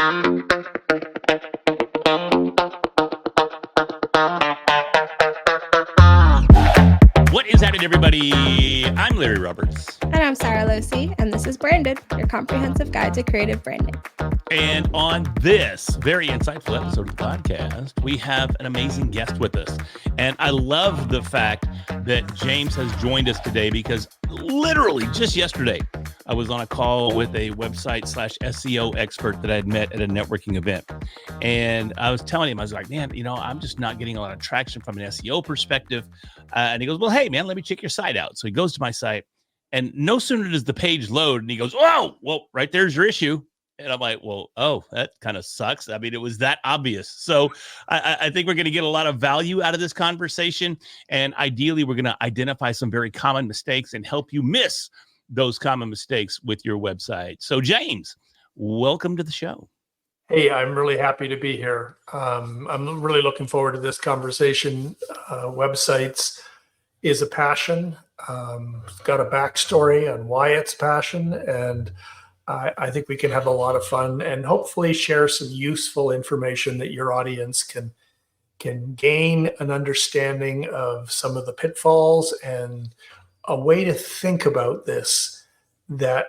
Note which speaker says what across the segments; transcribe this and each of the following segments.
Speaker 1: What is happening, everybody? I'm Larry Roberts.
Speaker 2: And I'm Sarah Losi, and this is Branded, your comprehensive guide to creative branding.
Speaker 1: And on this very insightful episode of the podcast, we have an amazing guest with us. And I love the fact that James has joined us today because literally just yesterday, I was on a call with a website/SEO expert that I had met at a networking event. And I was telling him, I was like, man, I'm just not getting a lot of traction from an SEO perspective. And he goes, well, hey, man, let me check your site out. So he goes to my site, and no sooner does the page load, and he goes, oh, well, right there's your issue. And I'm like, well, oh, that kind of sucks. I mean, it was that obvious. So I think we're going to get a lot of value out of this conversation. And ideally, we're going to identify some very common mistakes and help you miss those common mistakes with your website. So James, welcome to the show.
Speaker 3: Hey, I'm really happy to be here. I'm really looking forward to this conversation. Websites is a passion. It's got a backstory on why it's passion, and I think we can have a lot of fun and hopefully share some useful information that your audience can gain an understanding of some of the pitfalls and a way to think about this that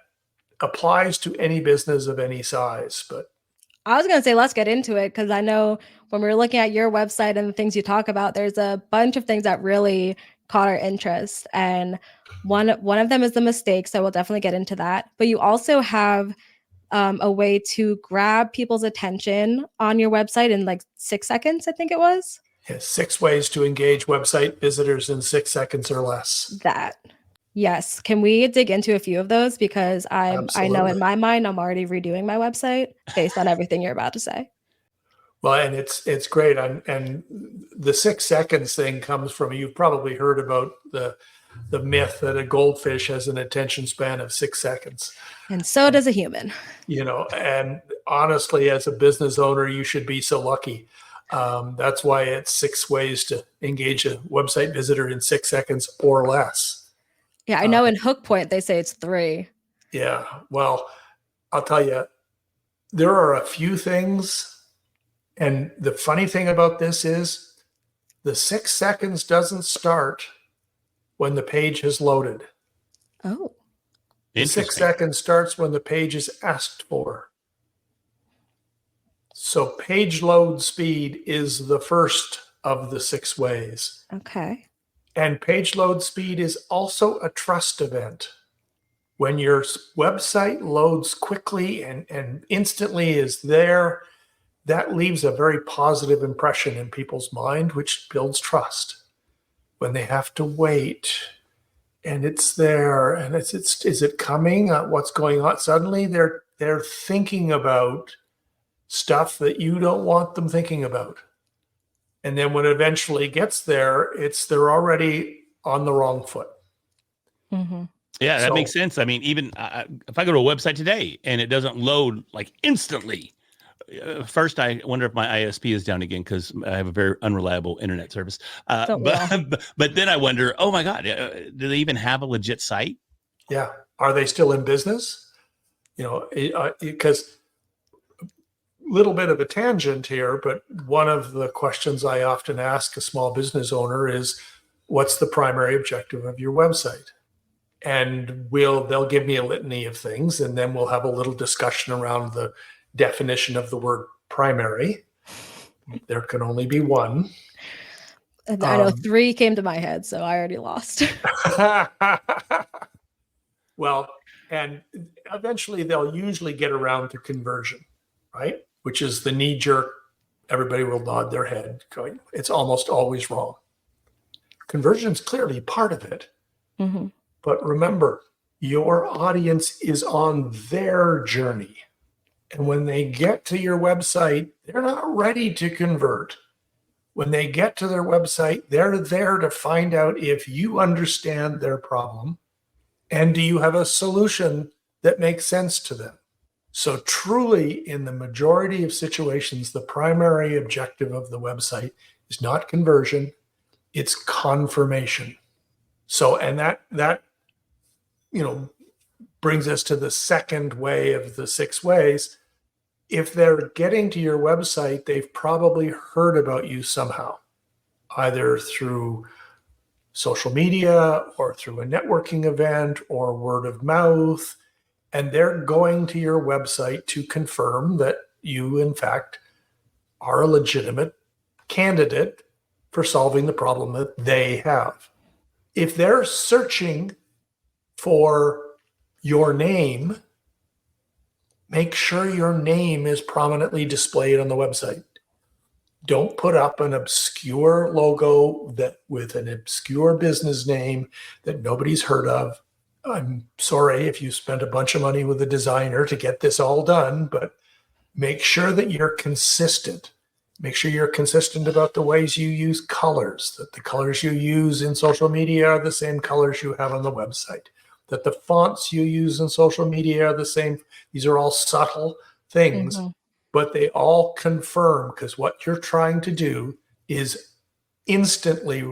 Speaker 3: applies to any business of any size. But
Speaker 2: I was going to say, let's get into it, because I know when we were looking at your website and the things you talk about, there's a bunch of things that really caught our interest. And one of them is the mistakes. So we'll definitely get into that. But you also have a way to grab people's attention on your website in like 6 seconds, I think it was.
Speaker 3: yeah, 6 ways to engage website visitors in 6 seconds or less.
Speaker 2: Yes. Can we dig into a few of those? Because I know in
Speaker 3: Absolutely.
Speaker 2: my mind, I'm already redoing my website based on everything you're about to say.
Speaker 3: Well, and it's great. And the 6 seconds thing comes from, you've probably heard about the myth that a goldfish has an attention span of 6 seconds.
Speaker 2: And so does a human.
Speaker 3: And honestly, as a business owner, you should be so lucky. That's why it's 6 ways to engage a website visitor in 6 seconds or less.
Speaker 2: Yeah, I know in Hook Point, they say it's 3.
Speaker 3: Yeah. Well, I'll tell you, there are a few things. And the funny thing about this is the 6 seconds doesn't start when the page has loaded.
Speaker 2: Oh.
Speaker 3: The 6 seconds starts when the page is asked for. So page load speed is the first of the 6 ways.
Speaker 2: Okay.
Speaker 3: And page load speed is also a trust event. When your website loads quickly and instantly is there, that leaves a very positive impression in people's mind, which builds trust. When they have to wait and it's there and is it coming? What's going on? Suddenly they're thinking about stuff that you don't want them thinking about. And then when it eventually gets there, they're already on the wrong foot.
Speaker 2: Mm-hmm.
Speaker 1: Yeah, that makes sense. I mean, even if I go to a website today and it doesn't load like instantly, first I wonder if my ISP is down again because I have a very unreliable internet service. But then I wonder, oh my God, do they even have a legit site?
Speaker 3: Yeah. Are they still in business? Because little bit of a tangent here, but one of the questions I often ask a small business owner is, what's the primary objective of your website? And they'll give me a litany of things, and then we'll have a little discussion around the definition of the word primary. There can only be one.
Speaker 2: And I know 3 came to my head, so I already lost.
Speaker 3: Well, and eventually they'll usually get around to conversion, right? Which is the knee jerk. Everybody will nod their head going, it's almost always wrong. Conversion is clearly part of it.
Speaker 2: Mm-hmm.
Speaker 3: But remember, your audience is on their journey. And when they get to your website, they're not ready to convert. When they get to their website, they're there to find out if you understand their problem and do you have a solution that makes sense to them. So truly, in the majority of situations, the primary objective of the website is not conversion, it's confirmation. So, and that brings us to the second way of the 6 ways. If they're getting to your website, they've probably heard about you somehow, either through social media or through a networking event or word of mouth. And they're going to your website to confirm that you, in fact, are a legitimate candidate for solving the problem that they have. If they're searching for your name, make sure your name is prominently displayed on the website. Don't put up an obscure logo that with an obscure business name that nobody's heard of. I'm sorry if you spent a bunch of money with a designer to get this all done, but make sure that you're consistent. Make sure you're consistent about the ways you use colors, that the colors you use in social media are the same colors you have on the website, that the fonts you use in social media are the same. These are all subtle things, but they all confirm, because what you're trying to do is instantly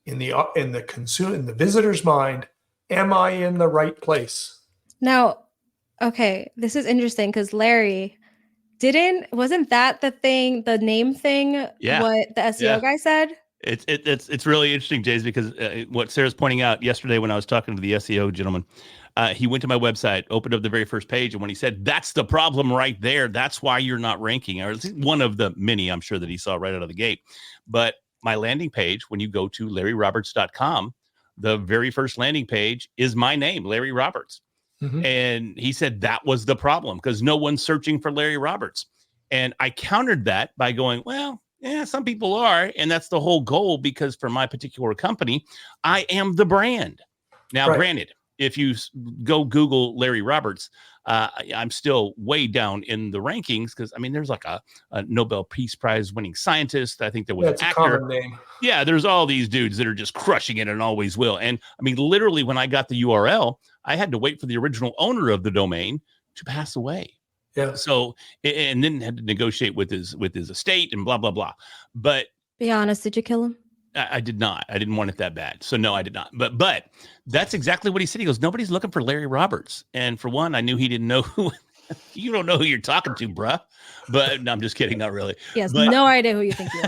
Speaker 3: in the visitor's mind, am I in the right place?
Speaker 2: Now, okay, this is interesting because Larry wasn't that the name thing, what the SEO guy said?
Speaker 1: It's really interesting, Jays, because what Sarah's pointing out yesterday when I was talking to the SEO gentleman, he went to my website, opened up the very first page, and when he said, that's the problem right there, that's why you're not ranking, or it's one of the many, I'm sure, that he saw right out of the gate. But my landing page, when you go to LarryRoberts.com, the very first landing page is my name, Larry Roberts. And he said that was the problem because no one's searching for Larry Roberts. And I countered that by going, well, yeah, some people are. And that's the whole goal, because for my particular company, I am the brand. Now, granted, if you go Google Larry Roberts, I'm still way down in the rankings because, I mean, there's like a Nobel Peace Prize winning scientist. I think there was an actor.
Speaker 3: Common name. Yeah,
Speaker 1: there's all these dudes that are just crushing it and always will. And I mean, literally, when I got the URL, I had to wait for the original owner of the domain to pass away.
Speaker 3: Yeah.
Speaker 1: So, and then had to negotiate with his estate and blah, blah, blah. But
Speaker 2: be honest, did you kill him?
Speaker 1: I did not. I didn't want it that bad. So no, I did not. But that's exactly what he said. He goes, nobody's looking for Larry Roberts. And for one, I knew he didn't know who. You don't know who you're talking to, bruh. But no, I'm just kidding. Not really.
Speaker 2: He has no idea who you think you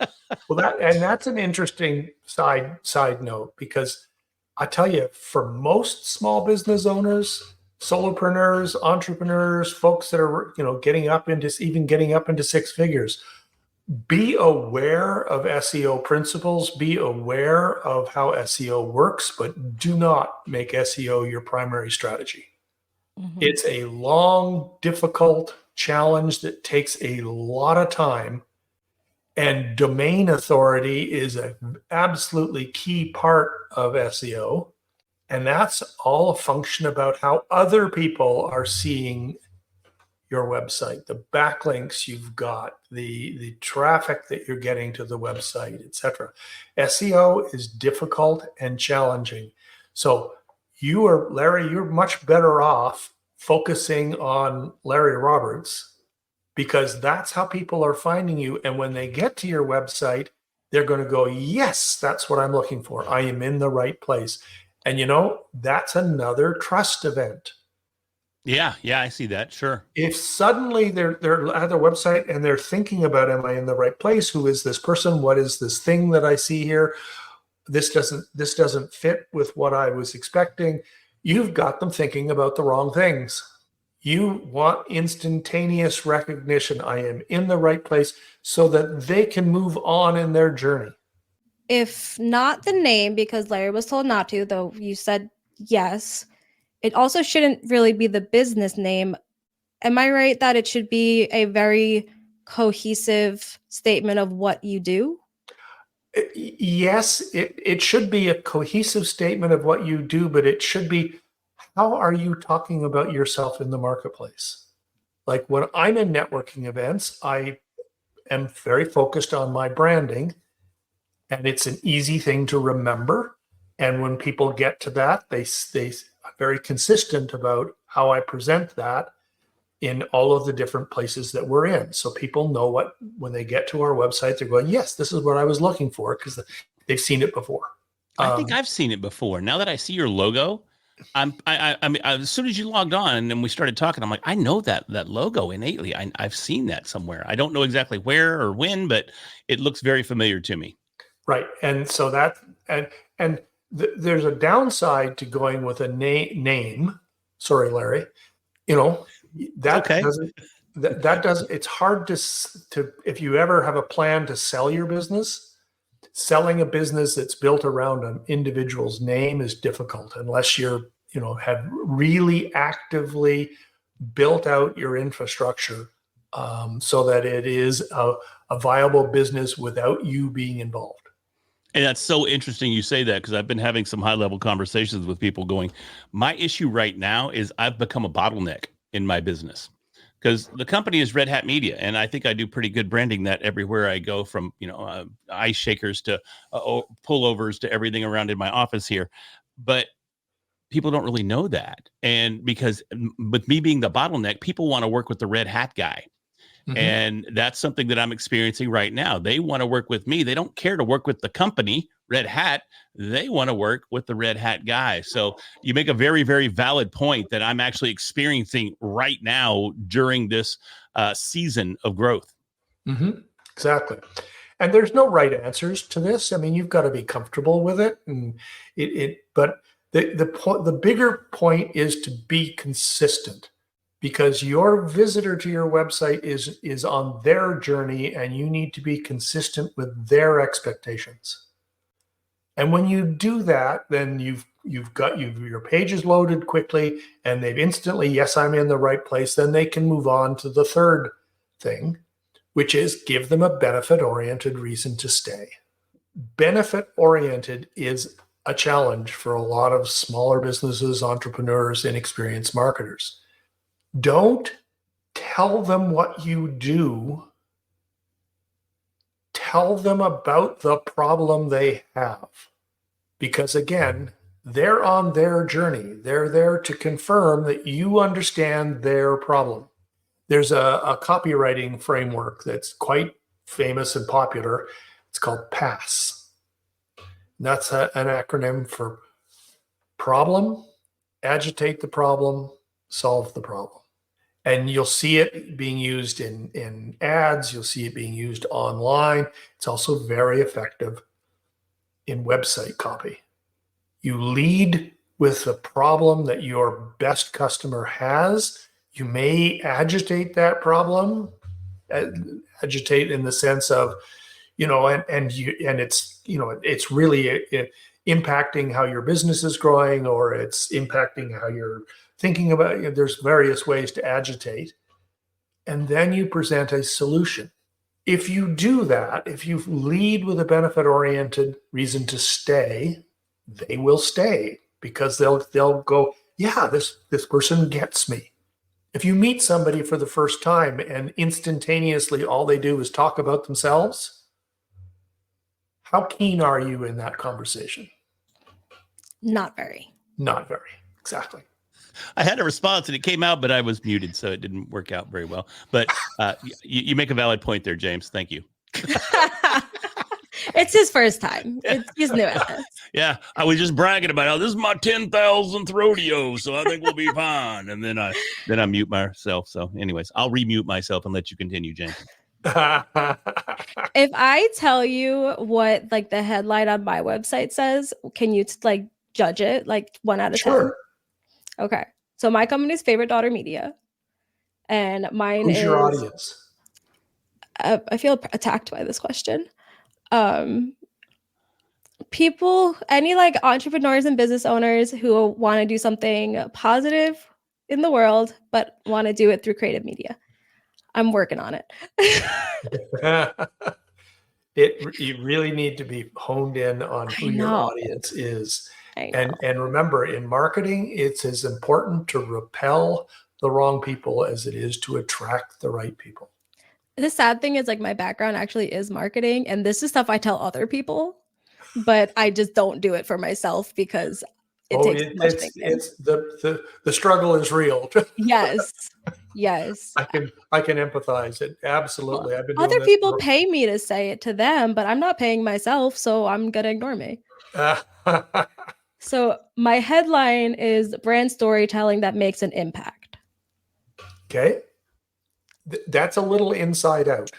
Speaker 2: are.
Speaker 3: Well, that's an interesting side note, because I tell you, for most small business owners, solopreneurs, entrepreneurs, folks that are getting up into six figures, be aware of SEO principles, be aware of how SEO works, but do not make SEO your primary strategy. It's a long, difficult challenge that takes a lot of time, and domain authority is an absolutely key part of SEO. And that's all a function about how other people are seeing your website, the backlinks you've got, the traffic that you're getting to the website, etc. SEO is difficult and challenging. So Larry, you're much better off focusing on Larry Roberts, because that's how people are finding you. And when they get to your website, they're going to go, yes, that's what I'm looking for. I am in the right place. And that's another trust event.
Speaker 1: Yeah, I see that. Sure.
Speaker 3: If suddenly they're at their website and they're thinking about, am I in the right place? Who is this person? What is this thing that I see here? This doesn't fit with what I was expecting. You've got them thinking about the wrong things. You want instantaneous recognition. I am in the right place, so that they can move on in their journey.
Speaker 2: If not the name, because Larry was told not to, though you said yes, it also shouldn't really be the business name. Am I right that it should be a very cohesive statement of what you do?
Speaker 3: Yes, it should be a cohesive statement of what you do, but it should be, how are you talking about yourself in the marketplace? Like when I'm in networking events, I am very focused on my branding, and it's an easy thing to remember. And when people get to that, they are very consistent about how I present that in all of the different places that we're in. So people know when they get to our website, they're going, yes, this is what I was looking for, because they've seen it before.
Speaker 1: I think I've seen it before. Now that I see your logo, I mean, as soon as you logged on and we started talking, I'm like, I know that logo innately. I've seen that somewhere. I don't know exactly where or when, but it looks very familiar to me.
Speaker 3: Right. And so that, and there's a downside to going with a name. Sorry, Larry. You know, that
Speaker 1: Okay.
Speaker 3: doesn't, that doesn't, it's hard to, if you ever have a plan to sell your business, selling a business that's built around an individual's name is difficult unless you're, have really actively built out your infrastructure so that it is a viable business without you being involved.
Speaker 1: And that's so interesting you say that, because I've been having some high level conversations with people going, my issue right now is I've become a bottleneck in my business, because the company is Red Hat Media. And I think I do pretty good branding that everywhere I go, from, ice shakers to pullovers to everything around in my office here. But people don't really know that. And because with me being the bottleneck, people want to work with the Red Hat guy. Mm-hmm. And that's something that I'm experiencing right now. They want to work with me. They don't care to work with the company, Red Hat. They want to work with the Red Hat guy. So you make a very, very valid point that I'm actually experiencing right now during this season of growth.
Speaker 3: Mm-hmm. Exactly. And there's no right answers to this. I mean, you've got to be comfortable with it. And but the bigger point is to be consistent, because your visitor to your website is on their journey, and you need to be consistent with their expectations. And when you do that, then you've got your page is loaded quickly, and they've instantly, yes, I'm in the right place. Then they can move on to the third thing, which is give them a benefit-oriented reason to stay. Benefit-oriented is a challenge for a lot of smaller businesses, entrepreneurs, inexperienced marketers. Don't tell them what you do. Tell them about the problem they have. Because again, they're on their journey. They're there to confirm that you understand their problem. There's a copywriting framework that's quite famous and popular. It's called PASS. And that's an acronym for problem, agitate the problem, solve the problem. And you'll see it being used in ads. You'll see it being used online. It's also very effective in website copy. You lead with the problem that your best customer has. You may agitate that problem, agitate in the sense of, it's really impacting how your business is growing, or it's impacting how you're thinking about. There's various ways to agitate, and then you present a solution. If you do that, if you lead with a benefit-oriented reason to stay, they will stay, because they'll go, yeah, this person gets me. If you meet somebody for the first time and instantaneously all they do is talk about themselves, how keen are you in that conversation?
Speaker 2: Not very.
Speaker 3: Not very. Exactly.
Speaker 1: I had a response and it came out, but I was muted, so it didn't work out very well. But you make a valid point there, James. Thank you.
Speaker 2: It's his first time. He's new at this.
Speaker 1: Yeah, I was just bragging about, this is my 10,000th rodeo, so I think we'll be fine. And then I mute myself. So anyways, I'll remute myself and let you continue, James.
Speaker 2: If I tell you what the headline on my website says, can you judge it 1 out of 10?
Speaker 3: Sure.
Speaker 2: Okay. So my company's Favorite Daughter Media, and mine
Speaker 3: Who's
Speaker 2: is
Speaker 3: your audience?
Speaker 2: I feel attacked by this question. People, any entrepreneurs and business owners who want to do something positive in the world, but want to do it through creative media. I'm working on it.
Speaker 3: You really need to be honed in on who your audience is. And remember, in marketing, it's as important to repel the wrong people as it is to attract the right people.
Speaker 2: The sad thing is my background actually is marketing, and this is stuff I tell other people, but I just don't do it for myself because it takes too much thinking.
Speaker 3: It's the struggle is real.
Speaker 2: Yes.
Speaker 3: I can empathize it. Absolutely.
Speaker 2: Well, other people pay me to say it to them, but I'm not paying myself, so I'm gonna ignore me. So my headline is brand storytelling that makes an impact.
Speaker 3: Okay. That's a little inside out.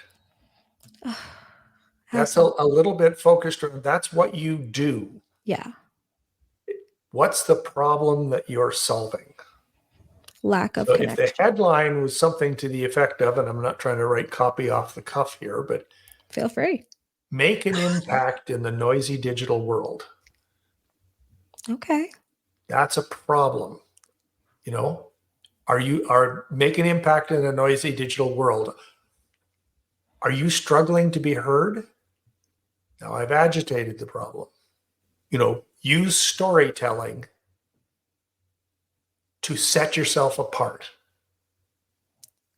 Speaker 3: That's a little bit focused on that's what you do.
Speaker 2: Yeah.
Speaker 3: What's the problem that you're solving?
Speaker 2: Lack of
Speaker 3: So
Speaker 2: connection.
Speaker 3: if the headline was something to the effect of, and I'm not trying to write copy off the cuff here, but
Speaker 2: Feel free.
Speaker 3: make an impact in the noisy digital world.
Speaker 2: Okay.
Speaker 3: That's a problem. You know, are make an impact in a noisy digital world. Are you struggling to be heard? Now I've agitated the problem. You know, use storytelling to set yourself apart.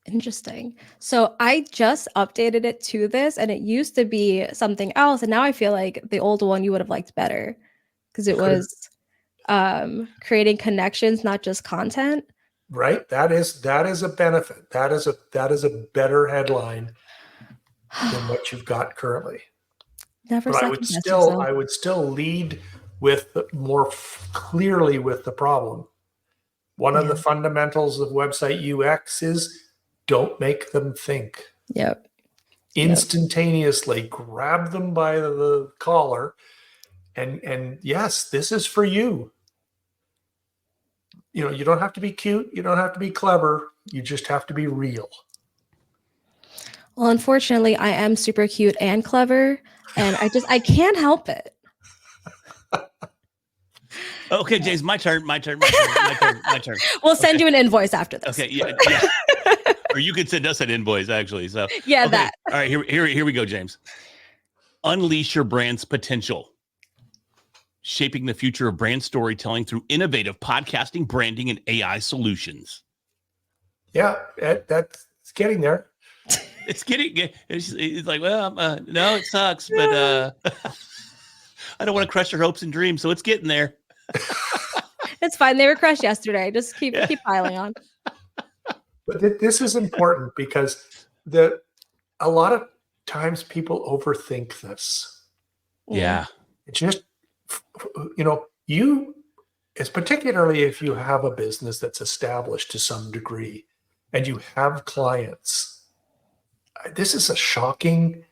Speaker 2: Interesting. So I just updated it to this, and it used to be something else, and now I feel like the old one you would have liked better because it was creating connections, not just content.
Speaker 3: Right? That is a benefit. That is a better headline than what you've got currently.
Speaker 2: Never
Speaker 3: But
Speaker 2: second guess yourself.
Speaker 3: I would still lead with more clearly with the problem. One of the fundamentals of website UX is don't make them think.
Speaker 2: Yep.
Speaker 3: Instantaneously grab them by the collar and yes, this is for you. You know, you don't have to be cute, you don't have to be clever, you just have to be real.
Speaker 2: Well, unfortunately, I am super cute and clever, and I can't help it.
Speaker 1: Okay, James, my turn.
Speaker 2: We'll send you an invoice after this.
Speaker 1: Okay, yeah. Or you could send us an invoice, actually. So
Speaker 2: yeah,
Speaker 1: okay.
Speaker 2: that.
Speaker 1: All right, here we go, James. Unleash your brand's potential. Shaping the future of brand storytelling through innovative podcasting, branding, and AI solutions.
Speaker 3: Yeah, that's getting there.
Speaker 1: It's like, well, no, it sucks, but I don't want to crush your hopes and dreams, so it's getting there.
Speaker 2: It's fine. They were crushed yesterday. Just keep piling on.
Speaker 3: But this is important because a lot of times people overthink this.
Speaker 1: Yeah.
Speaker 3: It's just, you know, it's particularly if you have a business that's established to some degree and you have clients. This is a shocking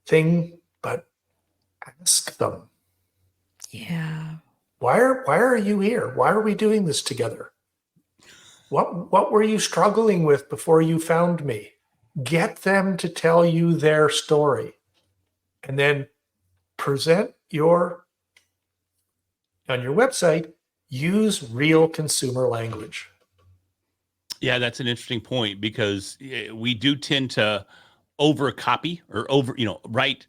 Speaker 3: thing, but ask them.
Speaker 2: Yeah.
Speaker 3: Why are you here? Why are we doing this together? What were you struggling with before you found me? Get them to tell you their story and then present on your website, use real consumer language.
Speaker 1: Yeah, that's an interesting point because we do tend to over copy or write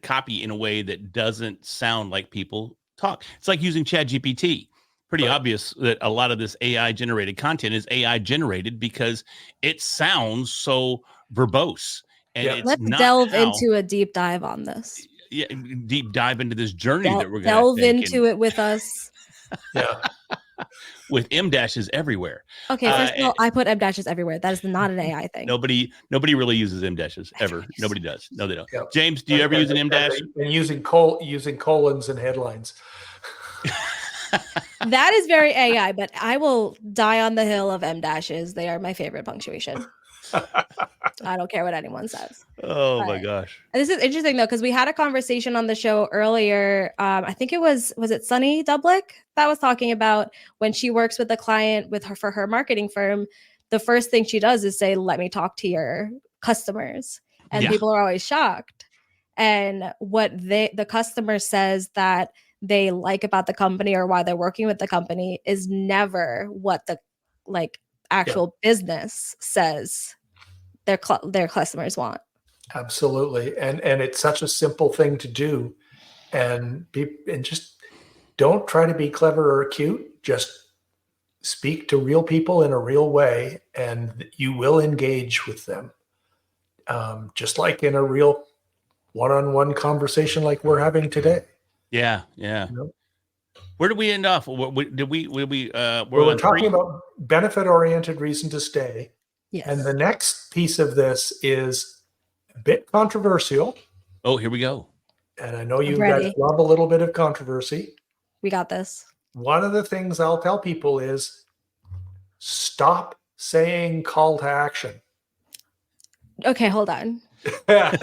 Speaker 1: copy in a way that doesn't sound like people talk. It's like using ChatGPT. Pretty obvious that a lot of this AI generated content is AI generated because it sounds so verbose. And it's
Speaker 2: let's
Speaker 1: not
Speaker 2: delve into a deep dive on this.
Speaker 1: Yeah, deep dive into this journey that we're going to
Speaker 2: delve into it with us.
Speaker 3: Yeah.
Speaker 1: With M dashes everywhere.
Speaker 2: Okay, first of all, I put M dashes everywhere. That is not an AI thing.
Speaker 1: Nobody really uses M dashes ever. Nobody does. No, they don't.
Speaker 3: Yep.
Speaker 1: James, do you ever use an M dash?
Speaker 3: And using colons and headlines.
Speaker 2: That is very AI, but I will die on the hill of M dashes. They are my favorite punctuation. I don't care what anyone says.
Speaker 1: Oh my gosh.
Speaker 2: This is interesting though, because we had a conversation on the show earlier. I think it was it Sunny Dublick that was talking about when she works with a client for her marketing firm, the first thing she does is say, let me talk to your customers. And people are always shocked. And what the customer says that they like about the company or why they're working with the company is never what the actual business says their customers want.
Speaker 3: Absolutely. And it's such a simple thing to do. And just don't try to be clever or cute. Just speak to real people in a real way and you will engage with them. Just like in a real one-on-one conversation like we're having today.
Speaker 1: Yeah. You know? Where did we end off? We're
Speaker 3: talking about benefit-oriented reason to stay.
Speaker 2: Yes.
Speaker 3: And the next piece of this is a bit controversial.
Speaker 1: Oh, here we go.
Speaker 3: And I know you guys love a little bit of controversy.
Speaker 2: We got this.
Speaker 3: One of the things I'll tell people is stop saying call to action.
Speaker 2: Okay, hold on.
Speaker 3: Yeah,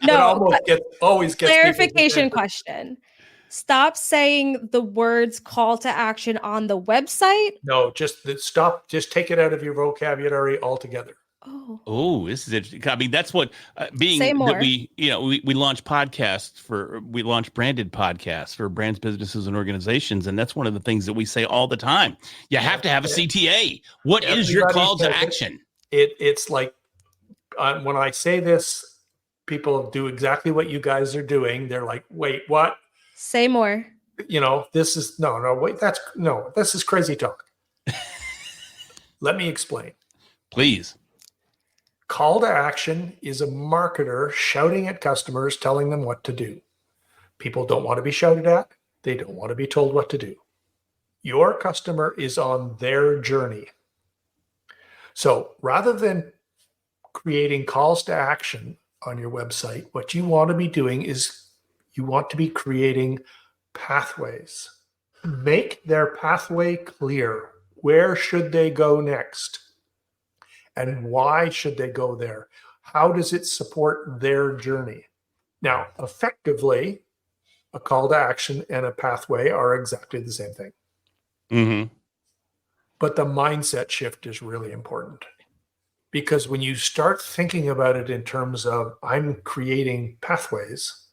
Speaker 2: No,
Speaker 3: always gets
Speaker 2: clarification question. Stop saying the words call to action on the website.
Speaker 3: No, stop. Just take it out of your vocabulary altogether.
Speaker 2: Oh,
Speaker 1: this is interesting. I mean, that's what
Speaker 2: Say more.
Speaker 1: that we launch podcasts we launch branded podcasts for brands, businesses, and organizations, and that's one of the things that we say all the time. You have to have a CTA. What is your call to action?
Speaker 3: It's like when I say this, people do exactly what you guys are doing. They're like, "Wait, what?"
Speaker 2: Say more.
Speaker 3: This is this is crazy talk. Let me explain.
Speaker 1: Please.
Speaker 3: Call to action is a marketer shouting at customers, telling them what to do. People don't want to be shouted at. They don't want to be told what to do. Your customer is on their journey. So rather than creating calls to action on your website, what you want to be doing is you want to be creating pathways. Make their pathway clear. Where should they go next? And why should they go there? How does it support their journey? Now, effectively, a call to action and a pathway are exactly the same thing.
Speaker 1: Mm-hmm.
Speaker 3: But the mindset shift is really important, because when you start thinking about it in terms of I'm creating pathways,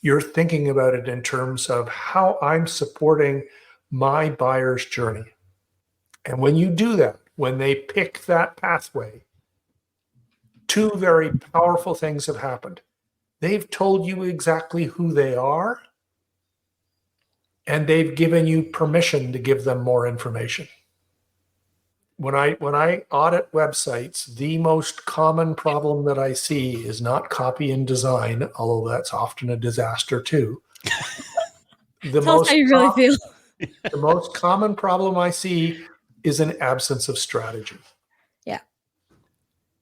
Speaker 3: you're thinking about it in terms of how I'm supporting my buyer's journey. And when you do that, when they pick that pathway, two very powerful things have happened. They've told you exactly who they are, and they've given you permission to give them more information. When I audit websites, the most common problem that I see is not copy and design, although that's often a disaster too.
Speaker 2: Tell us how you really feel.
Speaker 3: The most common problem I see is an absence of strategy.
Speaker 2: Yeah.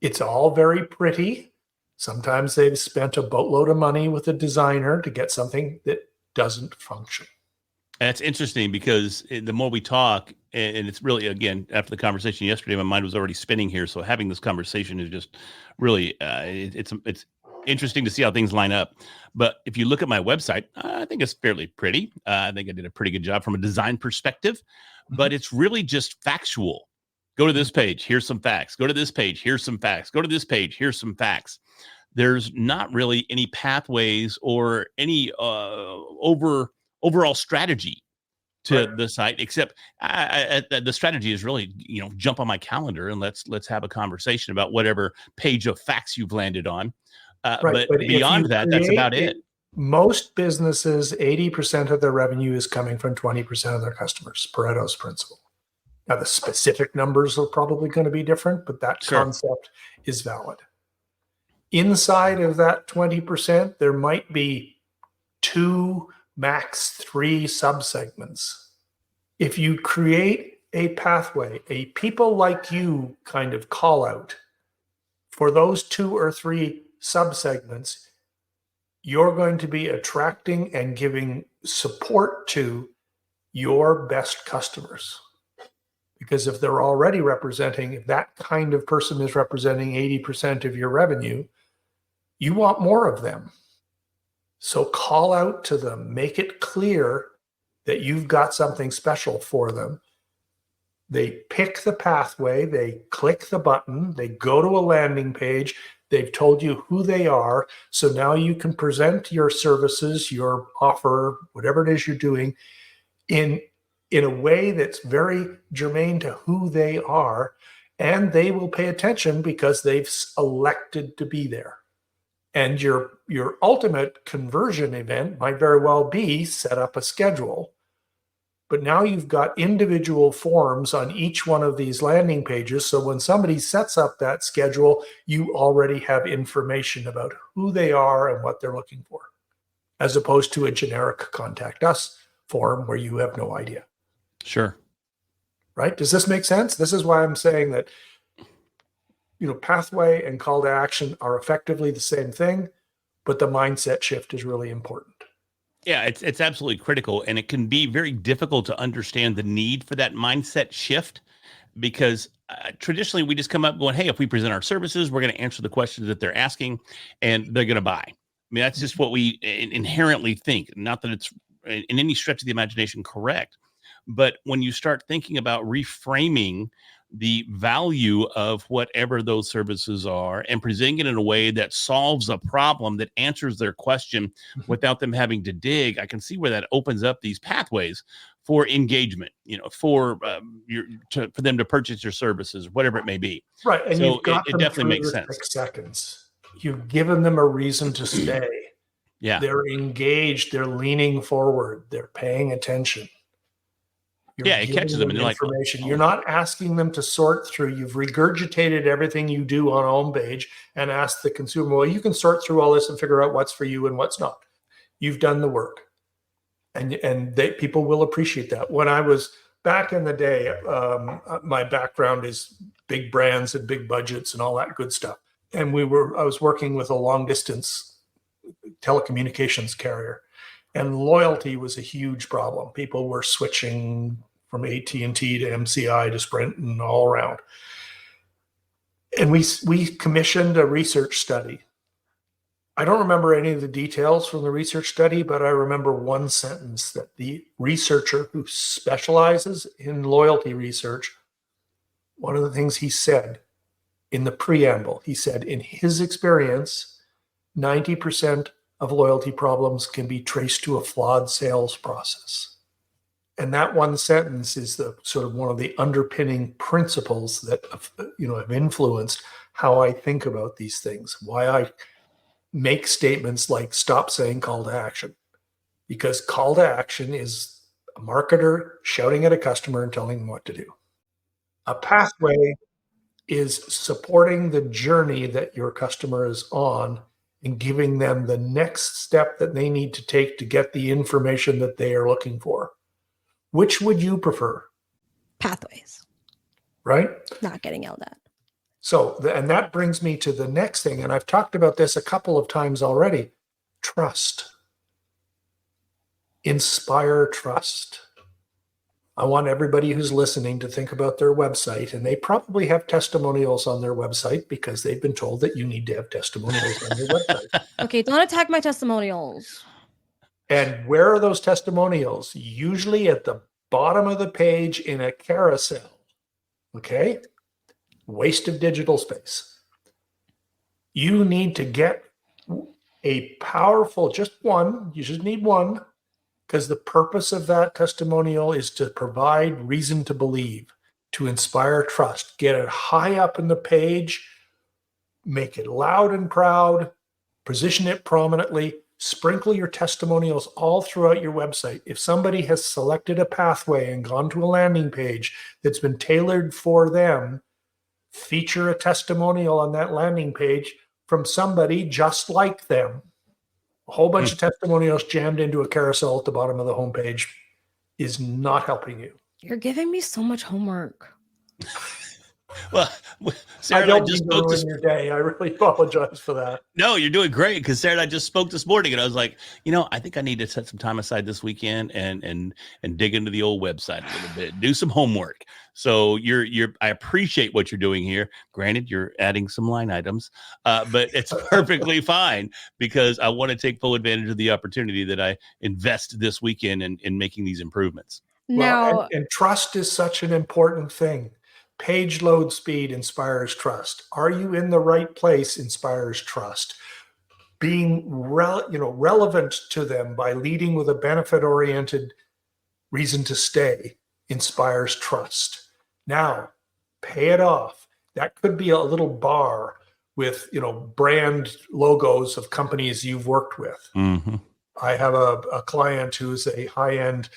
Speaker 3: It's all very pretty. Sometimes they've spent a boatload of money with a designer to get something that doesn't function.
Speaker 1: That's interesting, because the more we talk, and it's really, again, after the conversation yesterday, my mind was already spinning here. So having this conversation is just really, it's interesting to see how things line up. But if you look at my website, I think it's fairly pretty. I think I did a pretty good job from a design perspective, but it's really just factual. Go to this page, here's some facts. Go to this page, here's some facts. Go to this page, here's some facts. There's not really any pathways or any overall strategy to the site, except the strategy is really, jump on my calendar and let's have a conversation about whatever page of facts you've landed on. But beyond that, that's about it.
Speaker 3: Most businesses, 80% of their revenue is coming from 20% of their customers, Pareto's principle. Now, the specific numbers are probably going to be different, but that concept is valid. Inside of that 20%, there might be 2, max 3 subsegments. If you create a pathway, a people like you kind of call out for those 2 or 3 subsegments, you're going to be attracting and giving support to your best customers. Because if they're already representing, if that kind of person is representing 80% of your revenue, you want more of them. So call out to them, make it clear that you've got something special for them. They pick the pathway, they click the button, they go to a landing page, they've told you who they are. So now you can present your services, your offer, whatever it is you're doing in a way that's very germane to who they are, and they will pay attention because they've elected to be there. And your ultimate conversion event might very well be set up a schedule. But now you've got individual forms on each one of these landing pages. So when somebody sets up that schedule, you already have information about who they are and what they're looking for, as opposed to a generic contact us form where you have no idea.
Speaker 1: Sure.
Speaker 3: Right? Does this make sense? This is why I'm saying that pathway and call to action are effectively the same thing, but the mindset shift is really important.
Speaker 1: Yeah, it's absolutely critical, and it can be very difficult to understand the need for that mindset shift because traditionally we just come up going, "Hey, if we present our services, we're going to answer the questions that they're asking, and they're going to buy." I mean, that's just what we inherently think. Not that it's in any stretch of the imagination correct, but when you start thinking about reframing the value of whatever those services are and presenting it in a way that solves a problem that answers their question without them having to dig, I can see where that opens up these pathways for engagement, for for them to purchase your services, whatever it may be.
Speaker 3: Right. And
Speaker 1: So
Speaker 3: you've got
Speaker 1: it
Speaker 3: them
Speaker 1: definitely
Speaker 3: through
Speaker 1: makes
Speaker 3: the
Speaker 1: sense.
Speaker 3: 6 seconds. You've given them a reason to stay.
Speaker 1: Yeah.
Speaker 3: They're engaged. They're leaning forward. They're paying attention. You're
Speaker 1: Yeah, it catches them and they're like,
Speaker 3: information.
Speaker 1: "Oh,
Speaker 3: You're not asking them to sort through. You've regurgitated everything you do on a homepage and asked the consumer, well, you can sort through all this and figure out what's for you and what's not. You've done the work. And people will appreciate that. When I was back in the day, my background is big brands and big budgets and all that good stuff. And I was working with a long distance telecommunications carrier, and loyalty was a huge problem. People were switching from AT&T to MCI to Sprint and all around. And we commissioned a research study. I don't remember any of the details from the research study, but I remember one sentence that the researcher who specializes in loyalty research, one of the things he said in the preamble, he said, in his experience, 90% of loyalty problems can be traced to a flawed sales process. And that one sentence is the sort of one of the underpinning principles that have influenced how I think about these things, why I make statements like stop saying call to action, because call to action is a marketer shouting at a customer and telling them what to do. A pathway is supporting the journey that your customer is on and giving them the next step that they need to take to get the information that they are looking for. Which would you prefer?
Speaker 2: Pathways.
Speaker 3: Right?
Speaker 2: Not getting yelled at.
Speaker 3: So, and that brings me to the next thing, and I've talked about this a couple of times already. Trust. Inspire trust. I want everybody who's listening to think about their website, and they probably have testimonials on their website because they've been told that you need to have testimonials on your website.
Speaker 2: Okay, don't attack my testimonials.
Speaker 3: And where are those testimonials? Usually at the bottom of the page in a carousel. Okay? Waste of digital space. You need to get a powerful, just one, you just need one, because the purpose of that testimonial is to provide reason to believe, to inspire trust. Get it high up in the page, make it loud and proud, position it prominently, sprinkle your testimonials all throughout your website. If somebody has selected a pathway and gone to a landing page that's been tailored for them, feature a testimonial on that landing page from somebody just like them. A whole bunch of testimonials jammed into a carousel at the bottom of the homepage is not helping you.
Speaker 2: You're giving me so much homework.
Speaker 1: Well, Sarah,
Speaker 3: I don't mean to ruin your day. I really apologize for that.
Speaker 1: No, you're doing great, because Sarah and I just spoke this morning, and I was like, I think I need to set some time aside this weekend and dig into the old website a little bit, do some homework. So I appreciate what you're doing here. Granted, you're adding some line items, but it's perfectly fine, because I want to take full advantage of the opportunity that I invest this weekend in making these improvements.
Speaker 3: Well, and trust is such an important thing. Page load speed inspires trust. Are you in the right place inspires trust. Being relevant to them by leading with a benefit-oriented reason to stay inspires trust. Now, pay it off. That could be a little bar with brand logos of companies you've worked with.
Speaker 1: Mm-hmm.
Speaker 3: I have a client who's a high-end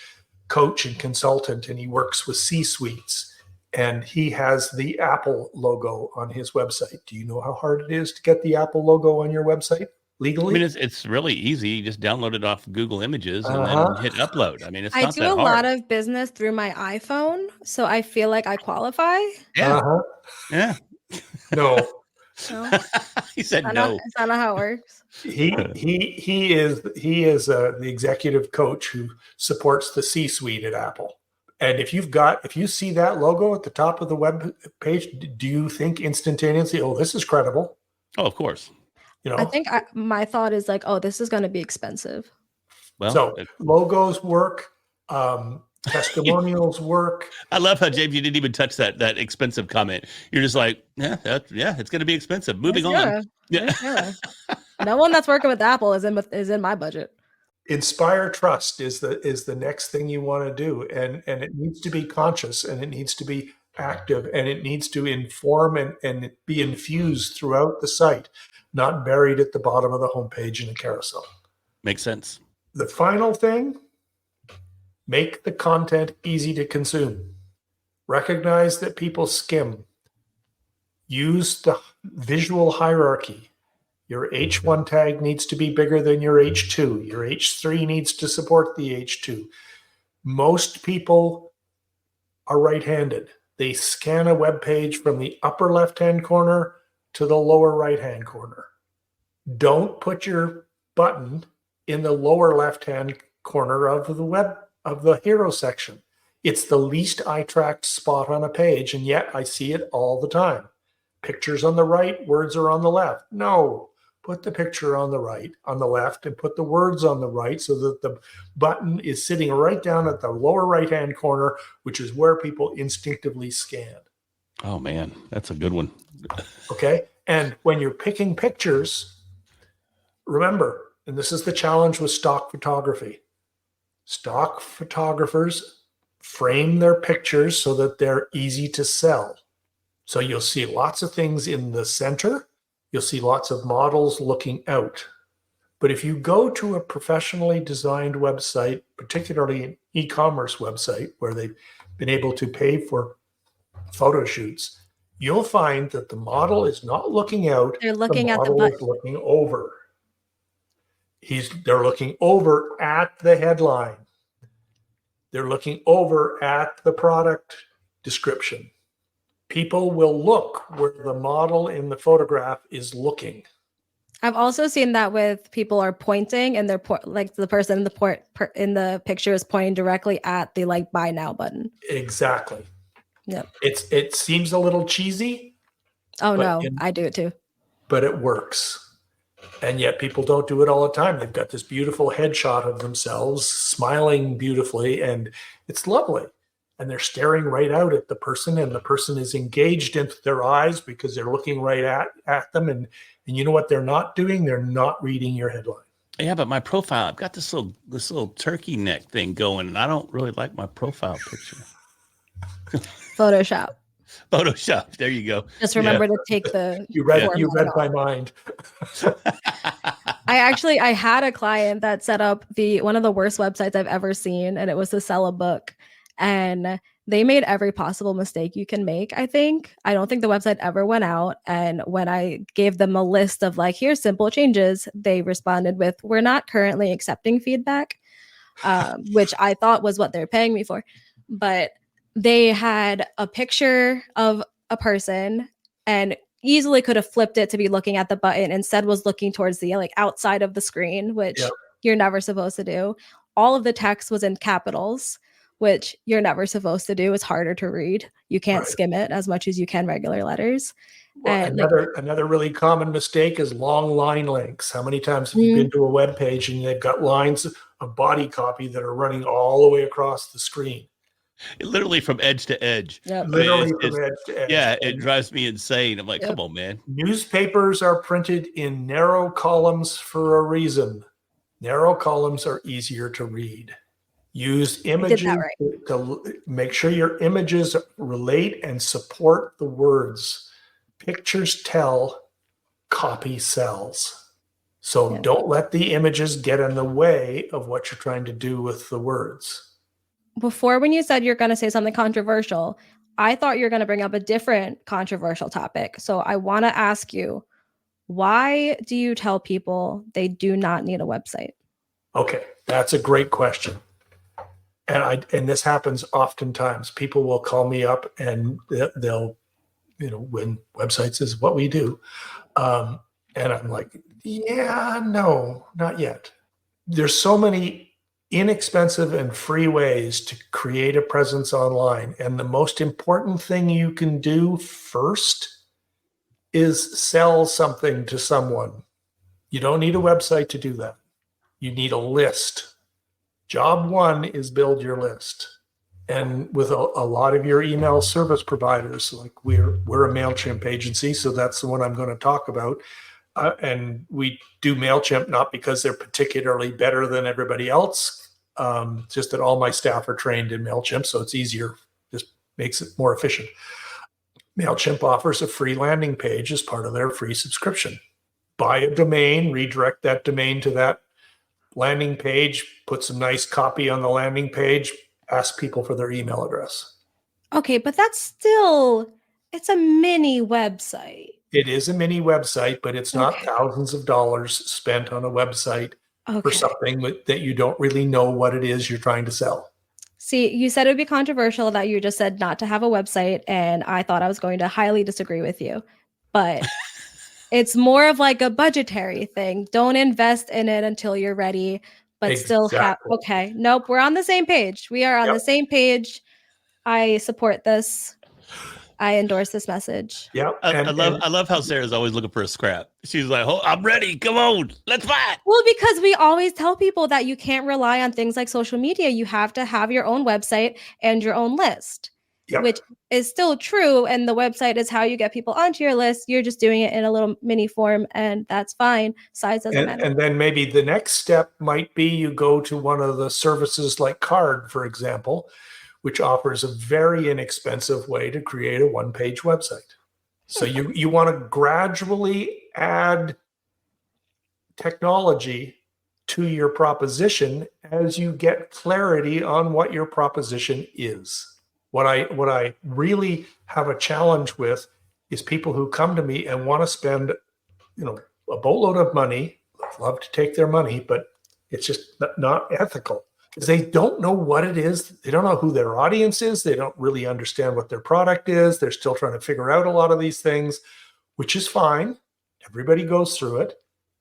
Speaker 3: coach and consultant, and he works with C-suites. And he has the Apple logo on his website. Do you know how hard it is to get the Apple logo on your website legally?
Speaker 1: I mean, it's really easy. You just download it off Google Images and then hit upload. I mean, it's not that hard.
Speaker 2: I do a lot of business through my iPhone, so I feel like I qualify.
Speaker 1: Yeah. Yeah.
Speaker 3: No,
Speaker 2: No,
Speaker 1: He said
Speaker 2: that's
Speaker 1: no.
Speaker 2: not how it works.
Speaker 3: He is the executive coach who supports the C-suite at Apple. And if you see that logo at the top of the web page, do you think instantaneously, oh, this is credible?
Speaker 1: Oh, of course.
Speaker 3: You
Speaker 2: I
Speaker 3: know,
Speaker 2: think my thought is like, oh, this is going to be expensive.
Speaker 1: Well,
Speaker 3: so logos work, testimonials work.
Speaker 1: I love how, James, you didn't even touch that expensive comment. You're just like, yeah, it's going to be expensive. Moving on. Yeah.
Speaker 2: No one that's working with Apple is in my budget.
Speaker 3: Inspire trust is the next thing you want to do, and it needs to be conscious, and it needs to be active, and it needs to inform and be infused throughout the site, not buried at the bottom of the homepage in a carousel.
Speaker 1: Makes sense.
Speaker 3: The final thing, make the content easy to consume. Recognize that people skim. Use the visual hierarchy. Your H1 tag needs to be bigger than your H2. Your H3 needs to support the H2. Most people are right-handed. They scan a web page from the upper left-hand corner to the lower right-hand corner. Don't put your button in the lower left-hand corner of the hero section. It's the least eye-tracked spot on a page, and yet I see it all the time. Pictures on the right, words are on the left. No. Put the picture on the right, on the left, and put the words on the right so that the button is sitting right down at the lower right-hand corner, which is where people instinctively scan.
Speaker 1: Oh, man, that's a good one.
Speaker 3: Okay? And when you're picking pictures, remember, and this is the challenge with stock photography, stock photographers frame their pictures so that they're easy to sell. So you'll see lots of things in the center. You'll see lots of models looking out. But if you go to a professionally designed website, particularly an e-commerce website where they've been able to pay for photo shoots, you'll find that the model is not looking out.
Speaker 2: They're looking at the
Speaker 3: model is looking over. They're looking over at the headline. They're looking over at the product description. People will look where the model in the photograph is looking.
Speaker 2: I've also seen that with people are pointing and they're like the person in the picture is pointing directly at the like buy now button.
Speaker 3: Exactly.
Speaker 2: Yep.
Speaker 3: It seems a little cheesy.
Speaker 2: Oh no, I do it too.
Speaker 3: But it works. And yet people don't do it all the time. They've got this beautiful headshot of themselves smiling beautifully, and it's lovely. And they're staring right out at the person, and the person is engaged into their eyes because they're looking right at them. And you know what they're not doing? They're not reading your headline.
Speaker 1: Yeah, but my profile, I've got this little turkey neck thing going, and I don't really like my profile picture.
Speaker 2: Photoshop.
Speaker 1: There you go.
Speaker 2: Just remember to take the.
Speaker 3: You read my mind.
Speaker 2: I had a client that set up one of the worst websites I've ever seen, and it was to sell a book. And they made every possible mistake you can make, I think. I don't think the website ever went out. And when I gave them a list of like, here's simple changes, they responded with, we're not currently accepting feedback, which I thought was what they're paying me for. But they had a picture of a person and easily could have flipped it to be looking at the button, instead was looking towards the like outside of the screen, which you're never supposed to do. All of the text was in capitals, which you're never supposed to do. It's harder to read. You can't skim it as much as you can regular letters.
Speaker 3: Well, and another really common mistake is long line lengths. How many times have you been to a web page and they've got lines of body copy that are running all the way across the screen?
Speaker 1: Literally from edge to edge.
Speaker 2: Yep.
Speaker 3: Literally from edge to edge.
Speaker 1: Yeah, it drives me insane. I'm like, come on, man.
Speaker 3: Newspapers are printed in narrow columns for a reason. Narrow columns are easier to read. Use images to make sure your images relate and support the words. Pictures tell, copy sells. So don't let the images get in the way of what you're trying to do with the words.
Speaker 2: Before, when you said you're going to say something controversial, I thought you're going to bring up a different controversial topic. So I want to ask you, why do you tell people they do not need a website?
Speaker 3: Okay, that's a great question. And this happens oftentimes. People will call me up and they'll when websites is what we do. And I'm like, yeah, no, not yet. There's so many inexpensive and free ways to create a presence online. And the most important thing you can do first is sell something to someone. You don't need a website to do that. You need a list. Job one is build your list. And with a lot of your email service providers, like we're a MailChimp agency, so that's the one I'm going to talk about. And we do MailChimp not because they're particularly better than everybody else, just that all my staff are trained in MailChimp, so it's easier, just makes it more efficient. MailChimp offers a free landing page as part of their free subscription. Buy a domain, redirect that domain to that landing page, put some nice copy on the landing page, ask people for their email address.
Speaker 2: Okay, but it's a mini website.
Speaker 3: It is a mini website, but it's not thousands of dollars spent on a website for something that you don't really know what it is you're trying to sell.
Speaker 2: See, you said it would be controversial that you just said not to have a website, and I thought I was going to highly disagree with you. But it's more of like a budgetary thing. Don't invest in it until you're ready, but still have. Okay, nope, we're on the same page. We are on the same page. I support this. I endorse this message.
Speaker 3: Yeah,
Speaker 1: I love how Sarah's always looking for a scrap. She's like, "Oh, I'm ready. Come on, let's fight."
Speaker 2: Well, because we always tell people that you can't rely on things like social media. You have to have your own website and your own list, which is still true. And the website is how you get people onto your list. You're just doing it in a little mini form, and that's fine. Size doesn't matter.
Speaker 3: And then maybe the next step might be you go to one of the services like Card, for example, which offers a very inexpensive way to create a one-page website. So you want to gradually add technology to your proposition as you get clarity on what your proposition is. What I really have a challenge with is people who come to me and want to spend, a boatload of money. I'd love to take their money, but it's just not ethical. They don't know what it is. They don't know who their audience is. They don't really understand what their product is. They're still trying to figure out a lot of these things, which is fine. Everybody goes through it,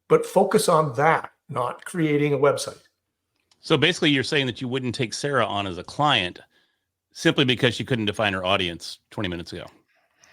Speaker 3: but focus on that, not creating a website.
Speaker 1: So basically you're saying that you wouldn't take Sarah on as a client simply because she couldn't define her audience 20 minutes ago.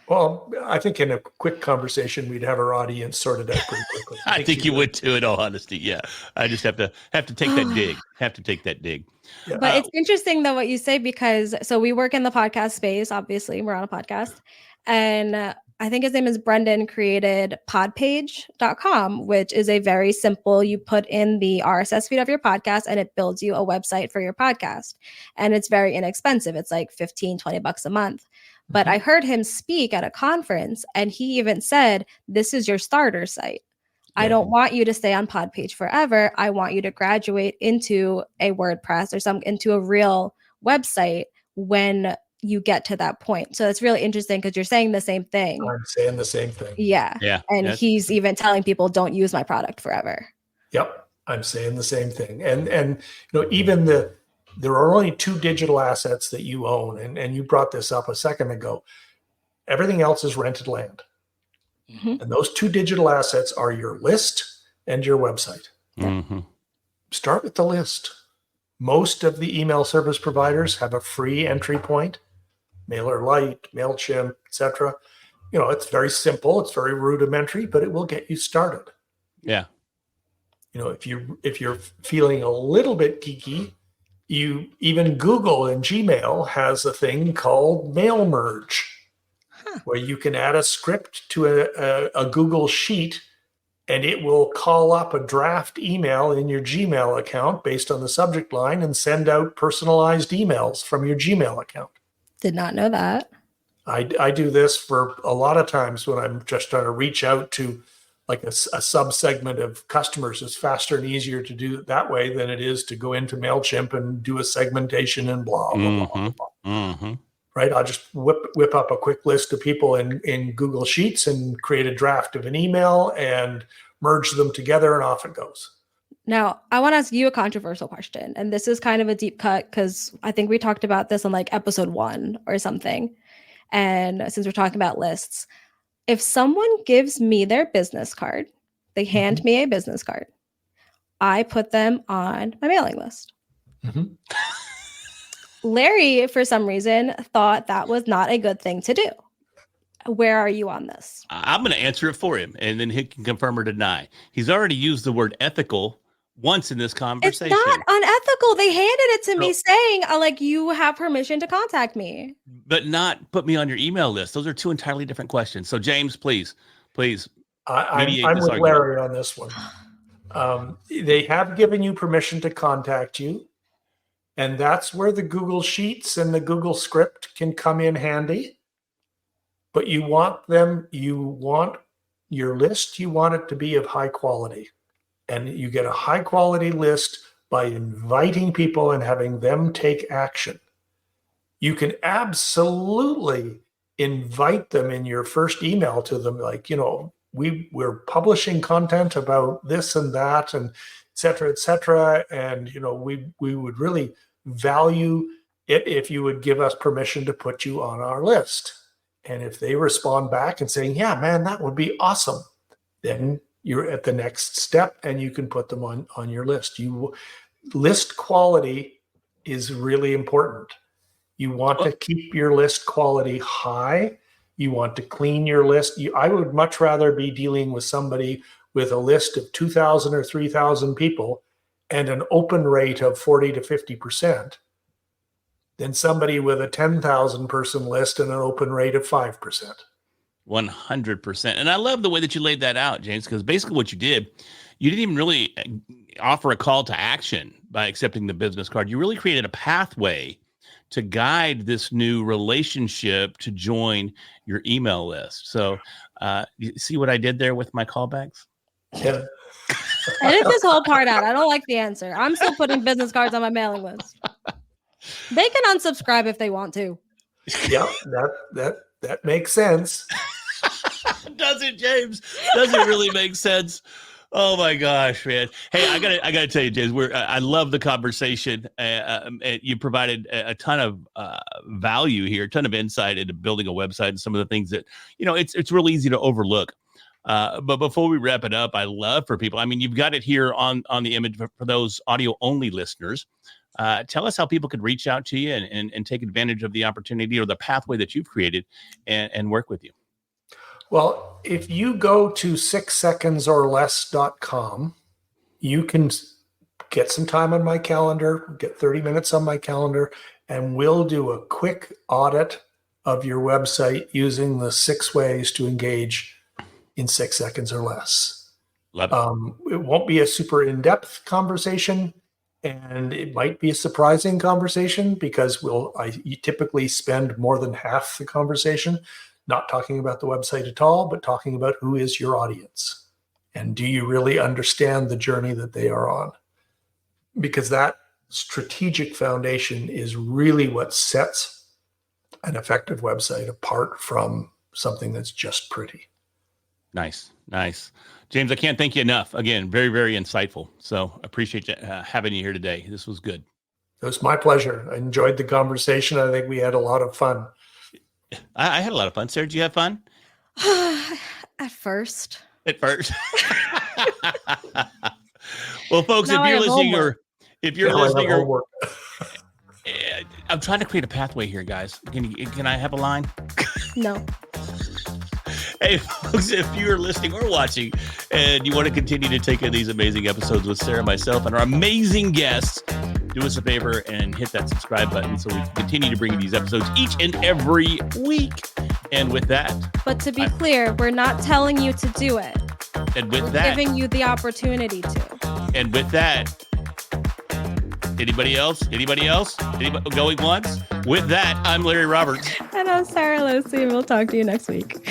Speaker 3: Well, I think in a quick conversation, we'd have our audience sorted out pretty quickly.
Speaker 1: I think you would too, in all honesty. Yeah. I just have to take that dig. Yeah.
Speaker 2: But it's interesting though what you say, because so we work in the podcast space. Obviously, we're on a podcast. And I think his name is Brendan, created podpage.com, which is a very simple, you put in the RSS feed of your podcast and it builds you a website for your podcast. And it's very inexpensive. It's like $15-20 a month. But I heard him speak at a conference and he even said, this is your starter site. I don't want you to stay on Podpage forever. I want you to graduate into a WordPress or into a real website when you get to that point. So it's really interesting because you're saying the same thing.
Speaker 3: I'm saying the same thing.
Speaker 2: Yeah. And he's even telling people, don't use my product forever.
Speaker 3: Yep. I'm saying the same thing. And even there are only 2 digital assets that you own. And you brought this up a second ago. Everything else is rented land. Mm-hmm. And those 2 digital assets are your list and your website.
Speaker 1: Mm-hmm.
Speaker 3: Start with the list. Most of the email service providers have a free entry point, MailerLite, MailChimp, etc. It's very simple. It's very rudimentary, but it will get you started.
Speaker 1: Yeah.
Speaker 3: If you're feeling a little bit geeky, even Google and Gmail has a thing called Mail Merge, where you can add a script to a Google Sheet and it will call up a draft email in your Gmail account based on the subject line and send out personalized emails from your Gmail account.
Speaker 2: Did not know that.
Speaker 3: I do this for a lot of times when I'm just trying to reach out to like a sub-segment of customers. It's faster and easier to do it that way than it is to go into MailChimp and do a segmentation and blah, blah, blah, blah.
Speaker 1: Mm-hmm.
Speaker 3: Right? I'll just whip up a quick list of people in Google Sheets and create a draft of an email and merge them together, and off it goes.
Speaker 2: Now, I want to ask you a controversial question. And this is kind of a deep cut because I think we talked about this on like episode 1 or something. And since we're talking about lists, if someone gives me their business card, they hand me a business card, I put them on my mailing list.
Speaker 3: Mm-hmm.
Speaker 2: Larry, for some reason, thought that was not a good thing to do. Where are you on this?
Speaker 1: I'm going to answer it for him, and then he can confirm or deny. He's already used the word ethical once in this conversation.
Speaker 2: It's not unethical. They handed it to me saying, like, you have permission to contact me.
Speaker 1: But not put me on your email list. Those are two entirely different questions. So, James, please.
Speaker 3: I'm with Larry on this one. They have given you permission to contact you. And that's where the Google Sheets and the Google Script can come in handy. But you want your list, you want it to be of high quality. And you get a high quality list by inviting people and having them take action. You can absolutely invite them in your first email to them, like, we're publishing content about this and that, and et cetera, and we would really value it if you would give us permission to put you on our list. And if they respond back and saying, yeah, man, that would be awesome, then you're at the next step and you can put them on your list. List quality is really important. You want to keep your list quality high. You want to clean your list. I would much rather be dealing with somebody with a list of 2,000 or 3,000 people and an open rate of 40 to 50% than somebody with a 10,000 person list and an open rate of 5%.
Speaker 1: 100%. And I love the way that you laid that out, James, because basically what you didn't even really offer a call to action by accepting the business card. You really created a pathway to guide this new relationship to join your email list. So you see what I did there with my callbacks?
Speaker 3: Yeah.
Speaker 2: Edit this whole part out. I don't like the answer. I'm still putting business cards on my mailing list. They can unsubscribe if they want to.
Speaker 3: Yeah, that makes sense.
Speaker 1: Does it, James? Does it really make sense? Oh my gosh, man! Hey, I gotta tell you, James, I love the conversation. You provided a ton of value here, a ton of insight into building a website and some of the things that it's really easy to overlook. But before we wrap it up, I love for people. I mean, you've got it here on the image for those audio only listeners. Tell us how people could reach out to you and take advantage of the opportunity or the pathway that you've created and work with you.
Speaker 3: Well, if you go to 6secondsorless.com, you can get some time on my calendar, get 30 minutes on my calendar, and we'll do a quick audit of your website using the 6 ways to engage in 6 seconds or less.
Speaker 1: Love it.
Speaker 3: It won't be a super in-depth conversation, and it might be a surprising conversation because you typically spend more than half the conversation not talking about the website at all, but talking about who is your audience. And do you really understand the journey that they are on? Because that strategic foundation is really what sets an effective website apart from something that's just pretty.
Speaker 1: Nice. James, I can't thank you enough. Again, very, very insightful. So appreciate having you here today. This was good.
Speaker 3: It was my pleasure. I enjoyed the conversation. I think we had a lot of fun.
Speaker 1: I had a lot of fun. Sarah, did you have fun?
Speaker 2: At first.
Speaker 1: Well, folks,
Speaker 2: now
Speaker 1: if you're listening, I'm trying to create a pathway here, guys. Can I have a line?
Speaker 2: No.
Speaker 1: Hey, folks, if you're listening or watching and you want to continue to take in these amazing episodes with Sarah, myself, and our amazing guests, do us a favor and hit that subscribe button so we can continue to bring you these episodes each and every week. And with that...
Speaker 2: But to be clear, we're not telling you to do it.
Speaker 1: And with
Speaker 2: we're
Speaker 1: that...
Speaker 2: giving you the opportunity to.
Speaker 1: And with that... Anybody else? Anybody going once? With that, I'm Larry Roberts.
Speaker 2: And I'm Sarah Lucy, and we'll talk to you next week.